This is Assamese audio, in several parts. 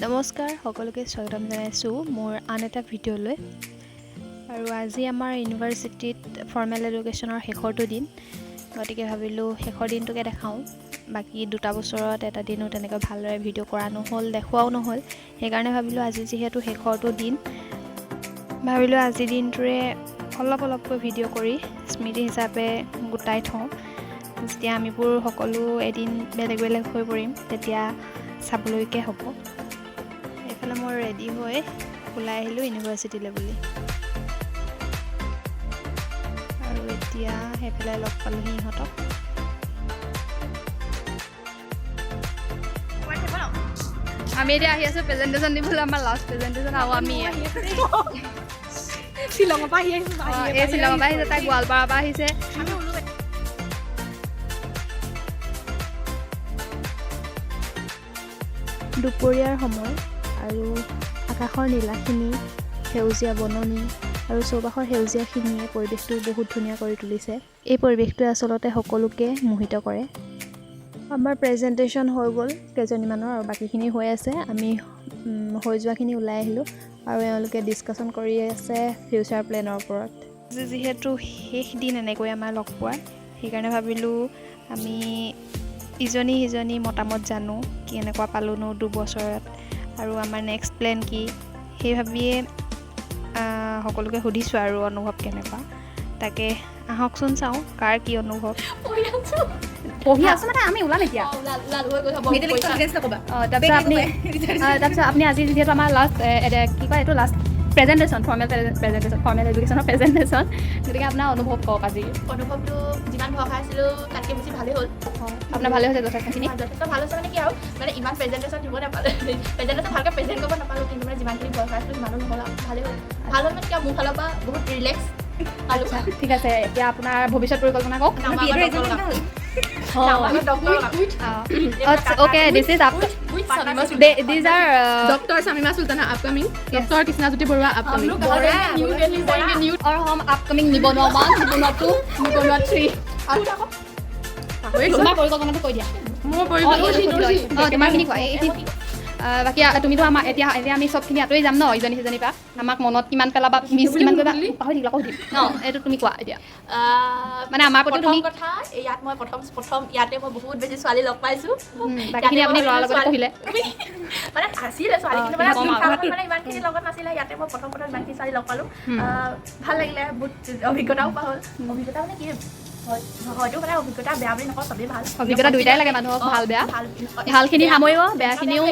নমস্কাৰ সকলোকে স্বাগতম জনাইছোঁ মোৰ আন এটা ভিডিঅ'লৈ। আৰু আজি আমাৰ ইউনিভাৰ্চিটিত ফৰ্মেল এডুকেশ্যনৰ শেষৰটো দিন, গতিকে ভাবিলোঁ শেষৰ দিনটোকে দেখাওঁ। বাকী 2টা বছৰত এটা দিনো তেনেকৈ ভালদৰে ভিডিঅ' কৰা নহ'ল, দেখুৱাও নহ'ল। সেইকাৰণে ভাবিলোঁ আজি যিহেতু শেষৰটো দিন, ভাবিলোঁ আজিৰ দিনটোৰে অলপকৈ ভিডিঅ' কৰি স্মৃতি হিচাপে গোটাই থওঁ। যেতিয়া আমিবোৰ সকলো এদিন বেলেগ হৈ পৰিম তেতিয়া চাবলৈকে হ'ব। এইফালে মই ৰেডি হৈ ওলাই আহিলোঁ ইউনিভাৰ্চিটিলৈ বুলি, আৰু এতিয়া সেইফালে লগ পালোঁহি ইহঁতক। আমি এতিয়া আহি আছোঁ প্ৰেজেণ্টেশ্যন দিবলৈ, আমাৰ লাষ্ট প্ৰেজেণ্টেশ্যন। আৰু আমি শ্বিলঙৰ পৰা আহি আহিছোঁ। এই শ্বিলঙৰ পৰা আহিছে, তাই গোৱালপাৰাৰ পৰা আহিছে। দুপৰীয়াৰ সময় আৰু আকাশৰ নীলাখিনি, সেউজীয়া বননি আৰু চৌপাশৰ সেউজীয়াখিনিয়ে পৰিৱেশটো বহুত ধুনীয়া কৰি তুলিছে। এই পৰিৱেশটোৱে আচলতে সকলোকে মোহিত কৰে। আমাৰ প্ৰেজেণ্টেশ্যন হৈ গ'ল কেইজনীমানৰ, আৰু বাকীখিনি হৈ আছে। আমি হৈ যোৱাখিনি ওলাই আহিলোঁ আৰু এওঁলোকে ডিছকাশ্যন কৰি আছে ফিউচাৰ প্লেনৰ ওপৰত। যিহেতু শেষ দিন এনেকৈ আমাৰ লগ পোৱাৰ, সেইকাৰণে ভাবিলোঁ আমি ইজনী সিজনী মতামত জানো, কেনেকুৱা পালোঁনো 2 বছৰত আৰু আমাৰ নেক্সট প্লেন কি, সেই ভাবিয়ে সকলোকে সুধিছোঁ আৰু অনুভৱ কেনেকুৱা। তাকে আহকচোন চাওঁ কাৰ কি অনুভৱ। পঢ়ি আছোঁ মানে আমি ওলাম এতিয়া। তাৰপিছত আপুনি আজি যিহেতু আমাৰ লাষ্ট কি কয় এইটো লাষ্ট প্ৰেজেণ্টেশ্যন, ফৰ্মেল এডুকেশ্যনৰ প্ৰেজেণ্টেশ্যন, গতিকে আপোনাৰ অনুভৱ কওক। আজি অনুভৱটো যিমান ভয় খাইছিলোঁ তাতকৈ বেছি ভালেই হ'ল। আপোনাৰ ভালে হৈছে যথেষ্টখিনি। যথেষ্ট ভাল হৈছে মানে কি আৰু মানে ইমান প্ৰেজেণ্টেশ্যন দিব নাপালোঁ, প্ৰেজেণ্টেশ্যন ভালকৈ প্ৰেজেণ্ট কৰিব নাপালোঁ, কিন্তু মানে যিমানখিনি ভয় খাইছিলোঁ সিমানো নহ'ল। ভালেই হ'ল, ভাল হ'ল মানে কি আৰু মোৰ ফালৰ পৰা বহুত ৰিলেক্স। ঠিক আছে, এতিয়া আপোনাৰ ভৱিষ্যত পৰিকল্পনা কওক। Okay, this is these are Dr. Samima Sultana upcoming, Dr. Krishnajyoti Barua upcoming, और हम upcoming নিবনুৱা 1, নিবনুৱা 2, নিবনুৱা 3। তোমাৰ পৰিকল্পনাটো কৈ দিয়া। মোৰ পৰিকল্পনা তোমাৰখিনি কোৱা। বাকী তুমিতো আমাৰ এতিয়া আমি চবখিনি আঁতৰি যাম ন ইজনী সিজনীৰ পৰা। আমাক মনত কিমান পেলাবা, মিছ কিমান কৰিবা, পাহৰি থাকিম ন, এইটো তুমি কোৱা এতিয়া। মানে আমাৰ প্ৰতি প্ৰথম কথা, ইয়াত মই প্ৰথম ইয়াতে মই বহুত বেছি ছোৱালী লগ পাইছোঁ। বাকীখিনি আপুনি ল'ৰাৰ লগত পঢ়িলে মানে আছিলে ছোৱালী, কিন্তু মানে ইমানখিনি লগত নাছিলে। ইয়াতে মই প্ৰথম ইমানখিনি ছোৱালী লগ পালোঁ, ভাল লাগিলে। বহুত অভিজ্ঞতাও পোৱা হ'ল। অভিজ্ঞতা মানে কি হয়তো মানে অভিজ্ঞতা বেয়া বুলি নকওঁ, চবেই ভাল। অভিজ্ঞতা দুইটাই লাগে মানুহক, ভাল বেয়া। ভালখিনি সামৰিব, বেয়াখিনিও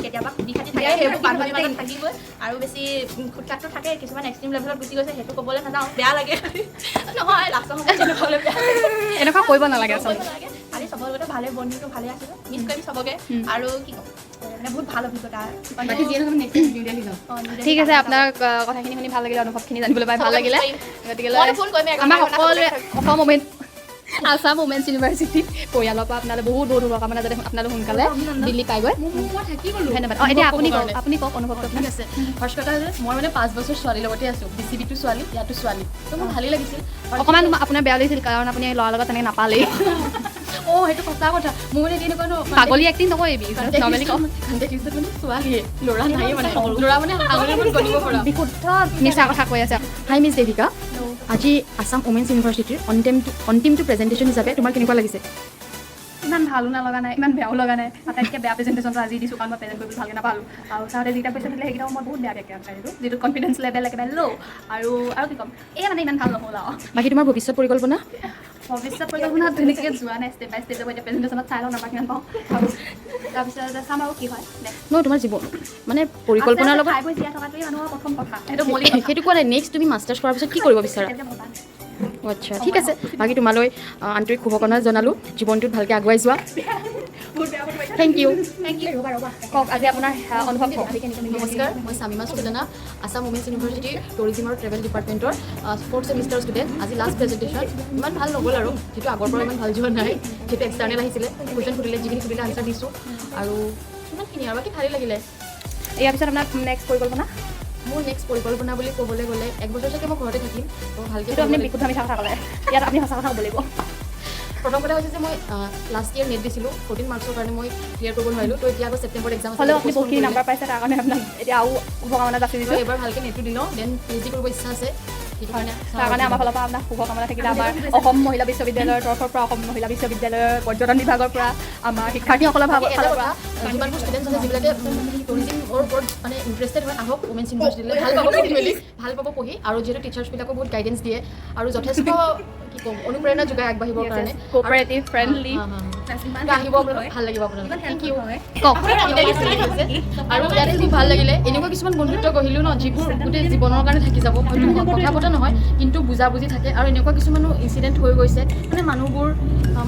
কেতিয়াবা খুটি খাটি থাকে, সেইবোৰ বান্ধৱীৰ মাজত থাকিবই। আৰু বেছি খুটখাটটো থাকে, কিছুমান এক্সট্ৰিম লেভেলত গুচি গৈছে, সেইটো ক'বলৈ নাযাওঁ, বেয়া লাগে। নহয়, লাষ্টৰ সময়ত তেনেকুৱা হ'লে বেয়া লাগে। এনেকুৱা কৰিব নালাগে আচলতে। খালি চবৰ লগতে ভালে, বন্ধুটো ভালে আছিলোঁ, মিছ কৰিম চবকে। আৰু কি ক'ম, মানে বহুত ভাল অভিজ্ঞতা। ঠিক আছে, আপোনাৰ কথাখিনি শুনি ভাল লাগিলে, অনুভৱখিনি জানিবলৈ পাই ভাল লাগিলে। গতিকে আমাৰ সকলোৱে আছাম উমেন্স ইউনিভাৰ্চিটি পৰিয়ালৰ পৰা আপোনালৈ বহুত শুভকামনা, যাতে আপোনালোক সোনকালে দিল্লী পাইগৈ। ধন্যবাদ। এতিয়া আপুনি কওক অনুভৱটো। ঠিক আছে, ফাৰ্ষ্ট কথা যে মই মানে 5 বছৰ ছোৱালীৰ লগতে আছোঁ, BCB-টো ছোৱালী, ইয়াতো ছোৱালী, তো মোৰ ভালেই লাগিছিল। অকণমান আপোনাৰ বেয়া লাগিছিল কাৰণ আপুনি ল'ৰাৰ লগত তেনেকৈ নাপালেই। সেইটো সঁচা কথা। মোৰ মানে এনেকুৱা পাগলী এক্টিং নকৰিবি, নৰ্মেলি কওক। ছোৱালীয়ে, ল'ৰা নাই মানে, ল'ৰা মানে আঙুলিৰ ওপৰত গণিব পৰা। বিশুদ্ধ মিছা কথা কৈ আছে। হাই মিছ দেৱিকা, আজি আছাম উমেন্স ইউনিভাৰ্চিটিৰ অন্তিমটো প্ৰেজেণ্টেশ্যন হিচাপে তোমাৰ কেনেকুৱা লাগিছে? ইমান ভালো নলগা নাই, ইমান বেয়াও লগা নাই। আটাইতকৈ বেয়া প্ৰেজেণ্টেশ্যনটো আজি দিছোঁ, কাৰণ মই প্ৰেজেণ্ট কৰিবলৈ ভালকৈ নাপালোঁ। আৰু ছাৰহঁতে যিকেইটা কুৱেশ্যন দিলে সেইকেইটাও মই বহুত বেয়াকৈ এনচাৰ দিলোঁ, যিটো কনফিডেঞ্চ লেভেল একেবাৰে ল'। আৰু কি ক'ম, মানে ইমান ভাল নহ'ল আৰু। বাকী তোমাৰ ভৱিষ্যত পৰিকল্পনা? ভৱিষ্যত পৰিকল্পনাত তেনেকৈ যোৱা নাই, ষ্টেপ বাই ষ্টেপ যাব। এতিয়া প্ৰেজেণ্টেশ্যনত চাই লওঁ নাপাওঁ কিমান পাওঁ, আৰু তাৰপিছত চাম আৰু কি হয়। নহয়, তোমাৰ জীৱন মানে পৰিকল্পনাৰ লগত খাই বৈ জীয়াই থকাটোৱেই মানুহৰ প্ৰথম কথা, সেইটো মৌলিক কথা। সেইটো কোৱা নাই। নেক্সট তুমি মাষ্টাৰ্ছ কৰাৰ পিছত কি কৰিব বিচাৰা? আচ্ছা, ঠিক আছে। বাকী তোমালৈ আন্তৰিক শুভকামনা জনালোঁ, জীৱনটোত ভালকৈ আগুৱাই যোৱা। Thank you. কওক আজি আপোনাৰ অনুভৱ কওক। নমস্কাৰ, মই চামিমা সুলতানা, আছাম উমেন্স ইউনিভাৰ্চিটিৰ টুৰিজিম আৰু ট্ৰেভেল ডিপাৰ্টমেণ্টৰ 4th ছেমিষ্টাৰ ষ্টুডেণ্ট। আজি লাষ্ট প্ৰেজেণ্টেশ্যন, ইমান ভাল নগ'ল আৰু, যিটো আগৰ পৰা ইমান ভাল যোৱা নাই। যিটো এক্সটাৰ্নেল আহিছিলে, কুৱেশ্যন সুধিলে, যিখিনি সুধিলে আনচাৰ দিছোঁ, আৰু ইমানখিনি আৰু বাকী ভালেই লাগিলে। ইয়াৰ পিছত আপোনাৰ নেক্সট পৰিকল্পনা? মোৰ নেক্সট পৰিকল্পনা বুলি ক'বলৈ গ'লে 1 বছৰ চাগে মই ঘৰতে থাকিম, তো ভালকৈ আপুনি বিশুদ্ধ মিছা কথা ক'লে, ইয়াত আপুনি সঁচা কথা ক'ব লাগিব। প্ৰথম কথা হৈছে যে মই লাষ্ট ইয়েৰ নেট দিছিলোঁ 14 মাৰ্কছৰ কাৰণে মই ক্লিয়াৰ কৰিব নোৱাৰিলোঁ তো এতিয়া আকৌ ছেপ্টেম্বৰত এক্সাম হ'লেও আপুনি বহুতখিনি নাম্বাৰ পাইছে তাৰ কাৰণে আপোনাক এতিয়া আৰু শুভকামনা যাচি দিছোঁ এবাৰ ভালকৈ নেটটো দিলোঁ দেন PhD কৰিব ইচ্ছা আছে সেইকাৰণে তাৰ কাৰণে আমাৰ ফালৰ পৰা আপোনাক শুভকামনা থাকিলে আমাৰ অসম মহিলা বিশ্ববিদ্যালয়ৰ তৰফৰ পৰা অসম মহিলা বিশ্ববিদ্যালয়ৰ পৰ্যটন বিভাগৰ পৰা আমাৰ শিক্ষাৰ্থীসকলৰ ফালৰ পৰা যিমানবোৰ ষ্টুডেণ্টছ আছে যিবিলাকে টুৰিজিমৰ ওপৰত মানে ইণ্টাৰেষ্টেড হয় আহক উমেন্স ইউনিভাৰ্চিটিলৈ ভাল পাব পঢ়ি মেলি ভাল পাব পঢ়ি আৰু যিহেতু টিচাৰ্ছবিলাকো বহুত গাইডেঞ্চ দিয়ে আৰু যথেষ্ট কি ক'ম অনুপ্ৰেৰণা যোগায় আগবাঢ়িবৰ কাৰণে কোঅপাৰেটিভ ফ্ৰেণ্ডলি আহিব ভাল লাগিব আপোনালোকে থেংক ইউ কওক আৰু ইয়াতে খুব ভাল লাগিলে এনেকুৱা কিছুমান বন্ধুত্ব গঢ়িলোঁ ন যিবোৰ গোটেই জীৱনৰ কাৰণে থাকি যাব হয়তো কথা পতা নহয় কিন্তু বুজাবুজি থাকে আৰু এনেকুৱা কিছুমানো ইনচিডেণ্ট হৈ গৈছে মানে মানুহবোৰ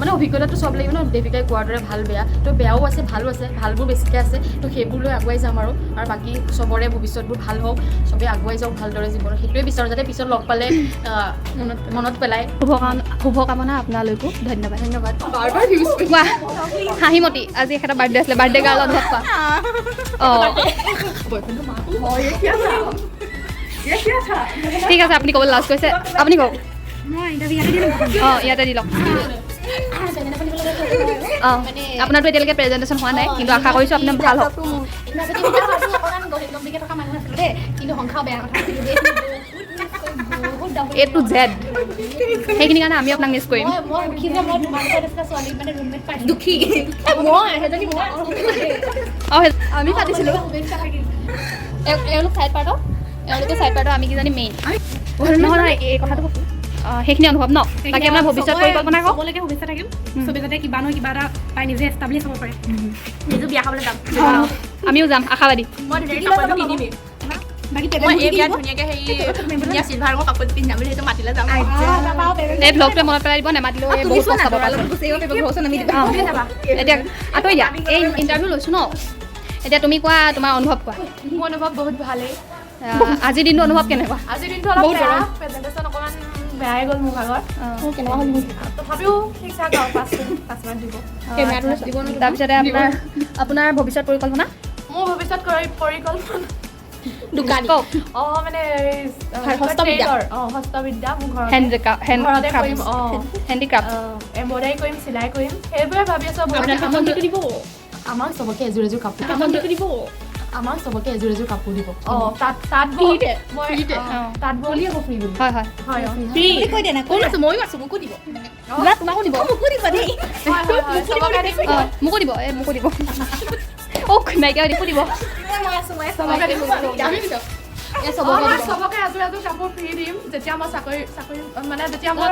মানে অভিজ্ঞতাটো চব লাগিব ন দেৱিকাই কোৱাৰ দৰে ভাল বেয়া তো বেয়াও আছে ভালো আছে ভালবোৰ বেছিকৈ আছে তো সেইবোৰ লৈ আগুৱাই যাম আৰু বাকী চবৰে ভৱিষ্যতবোৰ ভাল হওক চবেই আগুৱাই যাওক ভালদৰে জীৱনত সেইটোৱে বিচাৰোঁ যাতে পিছত লগ পালে মনত পেলায় শুভকামনা আপোনালৈকো ধন্যবাদ বাৰ বাৰ ভিউজ কোৱা হাঁহিমতি আজি এখেতৰ বাৰ্থডে আছিলে বাৰ্থডে গাৰ্ল অনুভৱ কোৱা ঠিক আছে আপুনি ক'বলৈ লাজ কৰিছে আপুনি কওক ইয়াতে দি লওক আপোনাৰতো এতিয়ালৈকে প্ৰেজেণ্টেশ্যন হোৱা নাই কিন্তু আশা কৰিছোঁ আপোনাৰ ভাল হওক কিন্তু সংখ্যাও বেয়া কথা A to Z সেইখিনি কাৰণে আমি আপোনাক মিছ কৰিম আমি পাতিছিলোঁ এওঁলোক চাইড পাৰ্টৰ এওঁলোকে চাইড পাৰ্টৰ আমি কিজানি মেইন নহয় এই কথাটো কৈছোঁ সেইখিনি অনুভৱ ন বাকী আপোনাৰ ভৱিষ্যত পৰিকল্পনা কওক সকলোকে শুভেচ্ছা থাকিম চবে যাতে কিবা নহয় কিবা এটা পাই নিজে এষ্টাব্লিছ হ'ব পাৰে নিজে বিয়া খাবলৈ যাম আমিও যাম আশাবাদী বাকী মই এই বিয়াত ধুনীয়াকৈ হেৰি ধুনীয়া চিলভাৰ ৰঙৰ কাপোৰ পিন্ধি যাম বুলি সেইটো মাতিলে যাম এই ভ্লগটোৱে মনত পেলাই দিব নেমাতিলেও এই বহুত কষ্ট পাব এতিয়া আঁতৰি দিয়া এই ইণ্টাৰভিউ লৈছোঁ ন এতিয়া তুমি কোৱা তোমাৰ অনুভৱ কোৱা মোৰ অনুভৱ বহুত ভালেই আজিৰ দিনটো অনুভৱ কেনেকুৱা আজিৰ দিনটো অলপ বেয়া প্ৰেজেণ্টেশ্যন অকণমান বেয়াই গ'ল মোৰ ভাগত কেনেকুৱা হ'ল তথাপিও ঠিক ঠাক আৰু পাছ দিব তাৰপিছতে আপোনাৰ ভৱিষ্যত পৰিকল্পনা মোৰ ভৱিষ্যত পৰিকল্পনা দোকানী কওক মানে হস্তবিদ্যা হস্তবিদ্যা মোৰ ঘৰতে কৰিম হেণ্ডিক্ৰাফ্ট এম্ব্ৰইডাৰী কৰিম চিলাই কৰিম সেইবোৰে ভাবি আছোঁ দিব আমাক চবকে এযোৰ এযোৰ কাপোৰ দিব আমাক চবকে এযোৰ এযোৰ কাপোৰ দিব তাত বলি হ'ব ফ্ৰী বুলি হয় হয় মোকো দিব তোমাকো দিব মোকো দিব মোকো দিব নাইকিয়া দিকো দিব চবকে এযোৰ এযোৰ কাপোৰ ফ্ৰী দিম যেতিয়া মই চাকৰি মানে যেতিয়া মই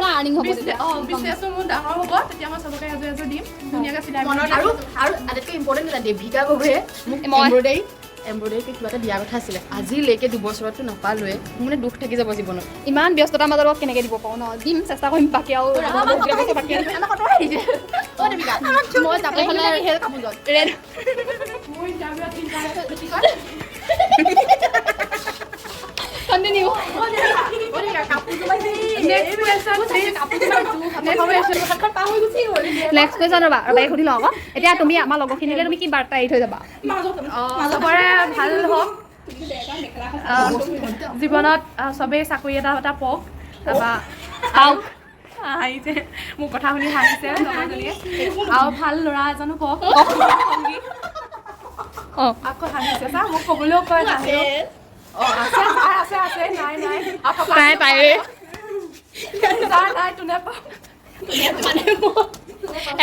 বিজনেছটো মোৰ ডাঙৰ হ'ব তেতিয়া মই চবকে এযোৰ এযোৰ দিম ধুনীয়াকৈ চিলাই আৰু আটাইতকৈ ইম্পৰ্টেণ্ট এটা দেৱিকা গগৈয়ে মোক এম্ব্ৰইডাৰী কিবা এটা দিয়া কথা আছিলে আজিলৈকে 2 বছৰতো নাপালোৱে মোৰ মানে দুখ থাকি যাব জীৱনত ইমান ব্যস্ততাৰ মাজত কেনেকৈ দিব পাৰোঁ ন দিম চেষ্টা কৰিম বাকী আৰু কণ্টিনিউ নেক্সট কুৱেশ্যন ৰ'বা সুধি লওঁ আকৌ এতিয়া তুমি আমাৰ লগৰখিনিলে তুমি কি বাৰ্তা এৰি থৈ যাবা চবৰে ভাল হওক জীৱনত চবেই চাকৰি এটা পাওক তাৰপৰা পাওক হাঁহিছে মোৰ কথা শুনি হাঁহিছে লগৰজনীয়ে আৰু ভাল ল'ৰা এজনো পাওক আকৌ হাঁহিছে চা মোক ক'বলৈও কয় আছে নাই তাইৰে নাই তোনে পাওঁ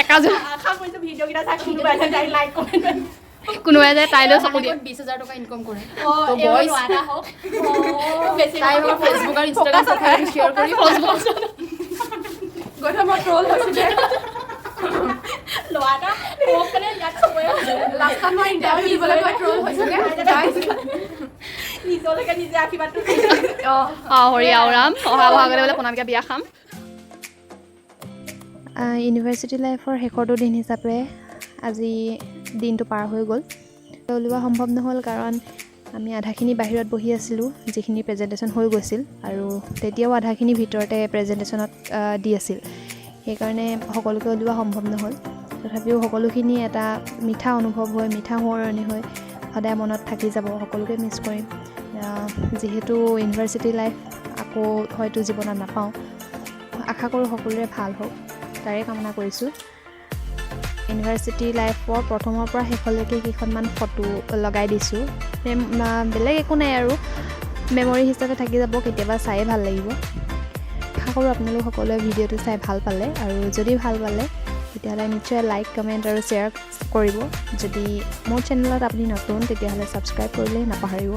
একাযোৰ আশা কৰিছোঁ ভিডিঅ'কেইটা চাই কোনোবাই লাইক কমেণ্ট কোনোবাই যে তাইলৈ চকু দিয়ে 20,000 টকা ইনকাম কৰে ফেচবুক আৰু ইনষ্টাগ্ৰাম শ্বেয়াৰ কৰি গৈ মই ট্ৰল হৈছিলে লাষ্টত মই ইণ্টাৰভিউ দিবলৈ গৈ ট্ৰল হৈছিলে নিজলৈকে নিজে আশীৰ্বাদটো হৰি আৰু ৰাম অহা বহাগলৈ বোলে প্ৰণামিকা বিয়া খাম ইউনিভাৰ্চিটি লাইফৰ শেষৰটো দিন হিচাপে আজি দিনটো পাৰ হৈ গ'ল উলিওৱা সম্ভৱ নহ'ল কাৰণ আমি আধাখিনি বাহিৰত বহি আছিলোঁ যিখিনি প্ৰেজেণ্টেশ্যন হৈ গৈছিল আৰু তেতিয়াও আধাখিনি ভিতৰতে প্ৰেজেণ্টেশ্যনত দি আছিল সেইকাৰণে সকলোকে উলিওৱা সম্ভৱ নহ'ল তথাপিও সকলোখিনি এটা মিঠা অনুভৱ হয় মিঠা সোঁৱৰণি হয় সদায় মনত থাকি যাব সকলোকে মিছ কৰিম যিহেতু ইউনিভাৰ্চিটি লাইফ আকৌ হয়তো জীৱনত নাপাওঁ আশা কৰোঁ সকলোৰে ভাল হওক তাৰে কামনা কৰিছোঁ। ইউনিভাৰ্চিটি লাইফৰ প্ৰথমৰ পৰা শেষলৈকে কেইখনমান ফটো লগাই দিছোঁ। বেলেগ একো নাই আৰু মেমৰি হিচাপে থাকি যাব, কেতিয়াবা চায়ে ভাল লাগিব। আশা কৰোঁ আপোনালোক সকলোৱে ভিডিঅ'টো চাই ভাল পালে, আৰু যদি ভাল পালে তেতিয়াহ'লে নিশ্চয় লাইক, কমেণ্ট আৰু শ্বেয়াৰ কৰিব। যদি মোৰ চেনেলত আপুনি নতুন তেতিয়াহ'লে ছাবস্ক্ৰাইব কৰিবলৈ নাপাহৰিব।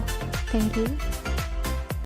Thank U.